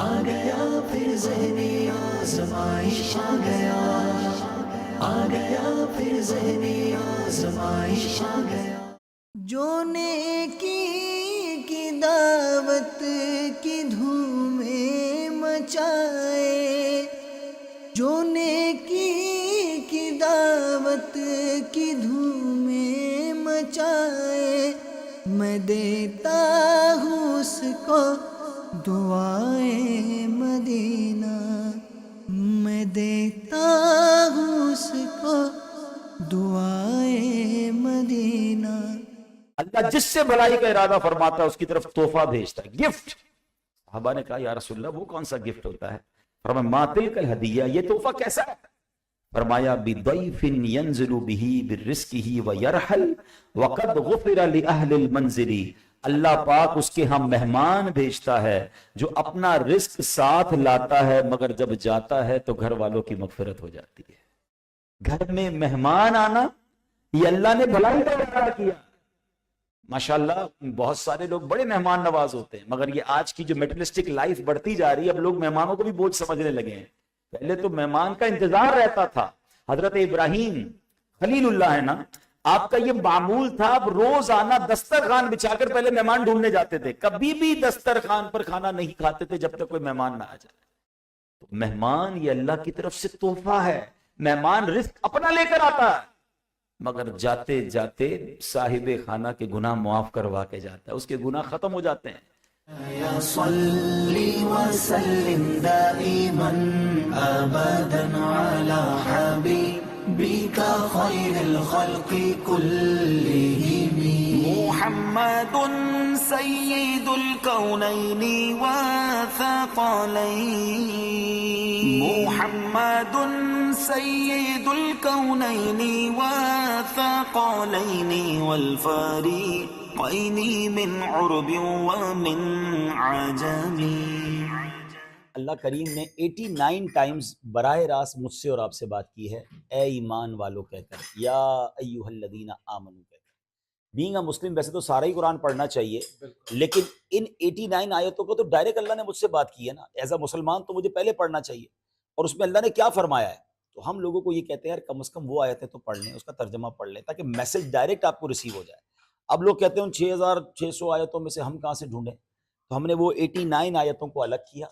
آ گیا پھر ذہنی آزمائش آ گیا، آ گیا پھر ذہنی آزمائش آ گیا۔ جو نیکی کی دعوت کی دھومیں مچائے، جو نیکی کی دعوت کی دھومیں مچائے، میں دیتا ہوں اس کو دعائے مدینہ، میں دیتا ہوں اس کو دعائے مدینہ۔ اللہ جس سے بھلائی کا ارادہ فرماتا ہے اس کی طرف تحفہ بھیجتا ہے، گفٹ۔ صحابہ نے کہا یا رسول اللہ وہ کون سا گفٹ ہوتا ہے؟ فرمایا ما تلک الہدیہ، یہ تحفہ کیسا ہے؟ فرمایا بضیف ینزل بہ برزقہ ویرحل وقد غفر لأہل المنزل، اللہ پاک اس کے ہم مہمان بھیجتا ہے جو اپنا رزق ساتھ لاتا ہے مگر جب جاتا ہے تو گھر والوں کی مغفرت ہو جاتی ہے۔ گھر میں مہمان آنا یہ اللہ نے بھلائی کا ارادہ کیا۔ ماشاءاللہ بہت سارے لوگ بڑے مہمان نواز ہوتے ہیں، مگر یہ آج کی جو میٹریلسٹک لائف بڑھتی جا رہی ہے اب لوگ مہمانوں کو بھی بوجھ سمجھنے لگے ہیں۔ پہلے تو مہمان کا انتظار رہتا تھا۔ حضرت ابراہیم خلیل اللہ ہے نا، آپ کا یہ معمول تھا، اب روزانہ دسترخوان بچھا کر پہلے مہمان ڈھونڈنے جاتے تھے، کبھی بھی دسترخوان پر کھانا نہیں کھاتے تھے جب تک کوئی مہمان نہ آ جائے۔ تو مہمان یہ اللہ کی طرف سے تحفہ ہے، مہمان رزق اپنا لے کر آتا ہے مگر جاتے جاتے صاحب خانہ کے گناہ معاف کروا کے جاتا ہے، اس کے گناہ ختم ہو جاتے ہیں۔ یا صلی وسلم دائما ابدا علی حبیبک خیر الخلق کلہم، محمد سید الکونین والثقلین، محمد سید الکونین والثقلین والفریقین من عرب ومن عجم۔ اللہ کریم نے 89 ٹائمز براہ راست مجھ سے اور آپ سے بات کی ہے، اے ایمان والو کہہ کر، یا ایھا الذین آمنو کہہ کر۔ بینگ اے مسلم ویسے تو سارا ہی قرآن پڑھنا چاہیے، لیکن ان 89 آیتوں کو تو ڈائریکٹ اللہ نے مجھ سے بات کی ہے نا، ایز اے مسلمان تو مجھے پہلے پڑھنا چاہیے، اور اس میں اللہ نے کیا فرمایا ہے۔ تو ہم لوگوں کو یہ کہتے ہیں یار کم از کم وہ آیتیں تو پڑھ لیں، اس کا ترجمہ پڑھ لیں تاکہ میسج ڈائریکٹ آپ کو ریسیو ہو جائے۔ اب لوگ کہتے ہیں ان 6600 آیتوں میں سے ہم کہاں سے ڈھونڈیں، تو ہم نے وہ 89 آیتوں کو الگ کیا۔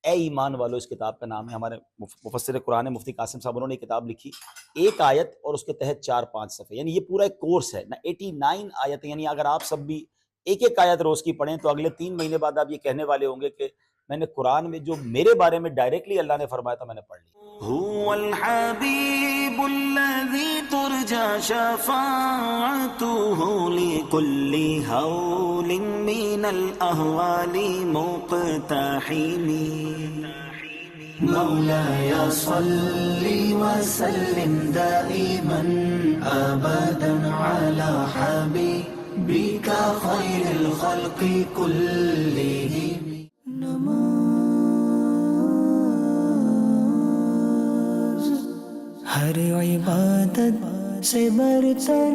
اے ایمان والو اس کتاب کا نام ہے، ہمارے مفسر قرآن مفتی قاسم صاحب انہوں نے کتاب لکھی، ایک آیت اور اس کے تحت 4-5 صفحے، یعنی یہ پورا ایک کورس ہے نا، 89 آیتیں، یعنی اگر آپ سب بھی ایک ایک آیت روز کی پڑھیں تو اگلے 3 مہینے بعد آپ یہ کہنے والے ہوں گے کہ میں نے قرآن میں جو میرے بارے میں ڈائریکٹلی اللہ نے فرمایا تھا میں نے پڑھ لی۔ هو الحبيب الذي ترجى شفاعته لكل هول من الأهوال مقتحم، مولاي صل وسلم دائما أبدا على حبيبك خير الخلق كلهم۔ ہر عبادت سے برتر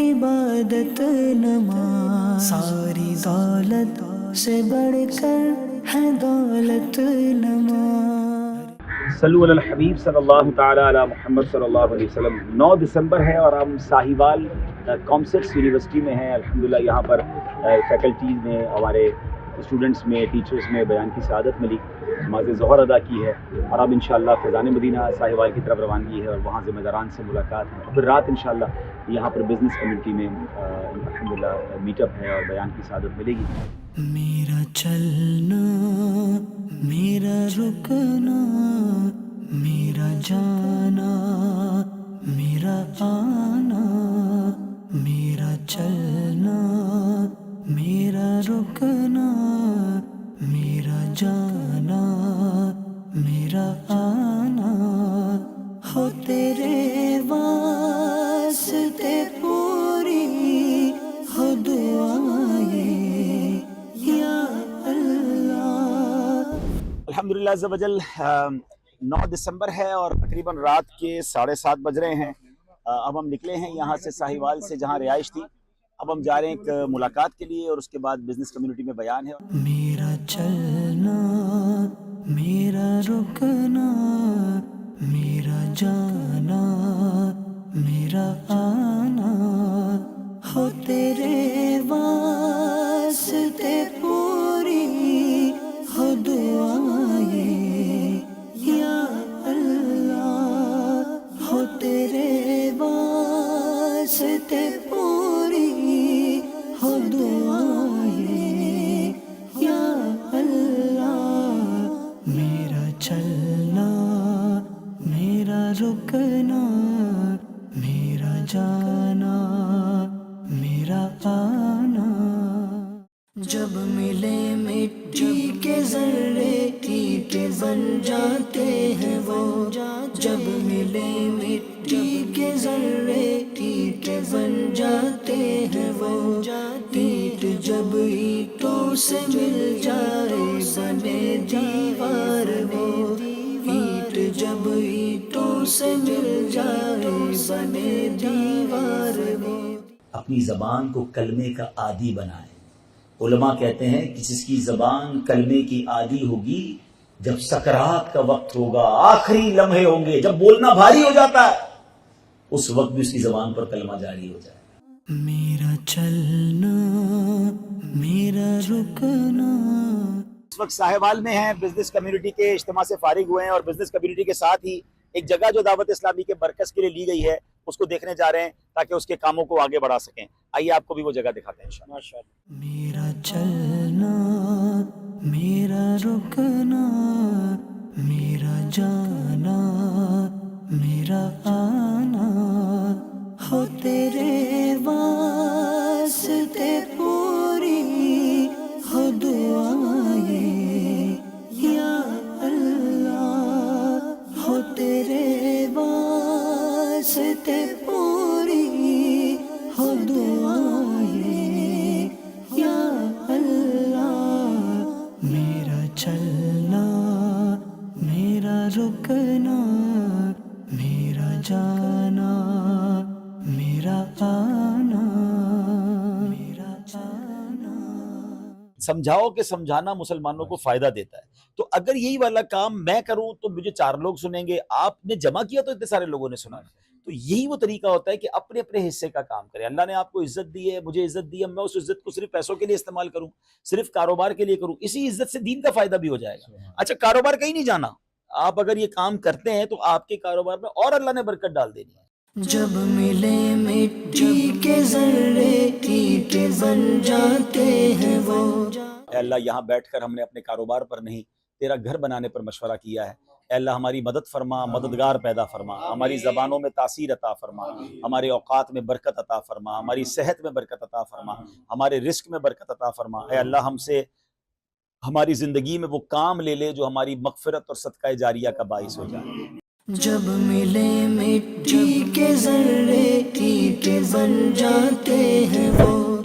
عبادت نماز، ساری دولت سے بڑھ کر ہے دولت نماز۔ صلو علی الحبیب صلی اللہ تعالی علی محمد صلی اللہ علیہ وسلم۔ 9 دسمبر ہے اور ہم ساہیوال کامسٹس یونیورسٹی میں ہیں۔ الحمدللہ یہاں پر فیکلٹیز میں، ہمارے اسٹوڈنٹس میں، ٹیچرز میں بیان کی سعادت ملی، نماز ظہر ادا کی ہے، اور اب انشاءاللہ فیضان مدینہ ساہیوال کی طرف روانگی ہے اور وہاں ذمہ داران سے ملاقات ہے۔ پھر رات انشاءاللہ یہاں پر بزنس کمیونٹی میں الحمدللہ میٹ اپ ہے اور بیان کی سعادت ملے گی۔ میرا چلنا، میرا رکنا، میرا جانا، میرا آنا، میرا چلنا، میرا رکنا، میرا جانا، میرا آنا، ہو تیرے واسطے پوری ہو دعائیں یا اللہ۔ الحمدللہ عز و جل 9 دسمبر ہے اور تقریباً رات کے 7:30 بج رہے ہیں۔ اب ہم نکلے ہیں یہاں سے ساہیوال سے جہاں رہائش تھی، اب ہم جا رہے ہیں ایک ملاقات کے لیے اور اس کے بعد بزنس کمیونٹی میں بیان ہے۔ میرا چلنا، رکنا، میرا جانا، میرا آنا، ہو تیرے واسطے پوری ہو دعائیں یا اللہ، ہو تیرے واسطے پوری ہو دعائیں یا اللہ، میرا چلنا، میرا رکنا، میرا جانا، میرا آنا، جب ملے مٹی کے ذرے اینٹ بن جاتے ہیں وہ، جب ملے مٹی کے ذرے اینٹ بن جاتے ہیں وہ، اینٹ جب اینٹوں سے مل جائے بنے دیوار وہ، اینٹ جب اینٹوں سے مل جائے بنے دیوار وہ۔ اپنی زبان کو کلمے کا عادی بنائیں۔ علماء کہتے ہیں کہ جس کی زبان کلمے کی عادی ہوگی، جب سکرات کا وقت ہوگا، آخری لمحے ہوں گے، جب بولنا بھاری ہو جاتا ہے، اس وقت بھی اس کی زبان پر کلمہ جاری ہو جائے۔ میرا چلنا، میرا رکنا۔ اس وقت ساہیوال میں ہیں، بزنس کمیونٹی کے اجتماع سے فارغ ہوئے ہیں، اور بزنس کمیونٹی کے ساتھ ہی ایک جگہ جو دعوت اسلامی کے مرکز کے لیے لی گئی ہے اس کو دیکھنے جا رہے ہیں تاکہ اس کے کاموں کو آگے بڑھا سکیں۔ آئیے آپ کو بھی وہ جگہ دکھاتے ہیں انشاءاللہ۔ میرا چلنا، میرا رکنا، میرا جانا، میرا آنا، ہو تیرے واسطے پوری ہو دعائیں یا اللہ، ہو تیرے واسطے پوری ہو دعائیں یا اللہ، میرا چلنا، میرا رکنا، میرا جانا، میرا آنا، میرا آنا۔ سمجھاؤ کہ سمجھانا مسلمانوں کو فائدہ دیتا ہے، تو اگر یہی والا کام میں کروں تو مجھے 4 لوگ سنیں گے، آپ نے جمع کیا تو اتنے سارے لوگوں نے سنا۔ تو یہی وہ طریقہ ہوتا ہے کہ اپنے اپنے حصے کا کام کریں۔ اللہ نے آپ کو عزت دی ہے، مجھے عزت دی ہے، میں اس عزت کو صرف پیسوں کے لیے استعمال کروں، صرف کاروبار کے لیے کروں، اسی عزت سے دین کا فائدہ بھی ہو جائے گا۔ اچھا، کاروبار کہیں نہیں جانا، آپ اگر یہ کام کرتے ہیں تو آپ کے کاروبار میں اور اللہ نے برکت ڈال دینی ہے۔ جب ملے مٹی کے ذرے اینٹ بن جاتے ہیں وہ۔ اے اللہ، یہاں بیٹھ کر ہم نے اپنے کاروبار پر نہیں، تیرا گھر بنانے پر مشورہ کیا ہے۔ اے اللہ، ہماری مدد فرما، مددگار پیدا فرما، ہماری زبانوں میں تاثیر عطا فرما، ہمارے اوقات میں برکت عطا فرما، ہماری صحت میں برکت عطا فرما، ہمارے رزق میں برکت عطا فرما۔ اے اللہ، ہم سے ہماری زندگی میں وہ کام لے لے جو ہماری مغفرت اور صدقہ جاریہ کا باعث ہو جائے۔ جب ملے مٹی کے ذرے اینٹ بن جاتے ہیں وہ۔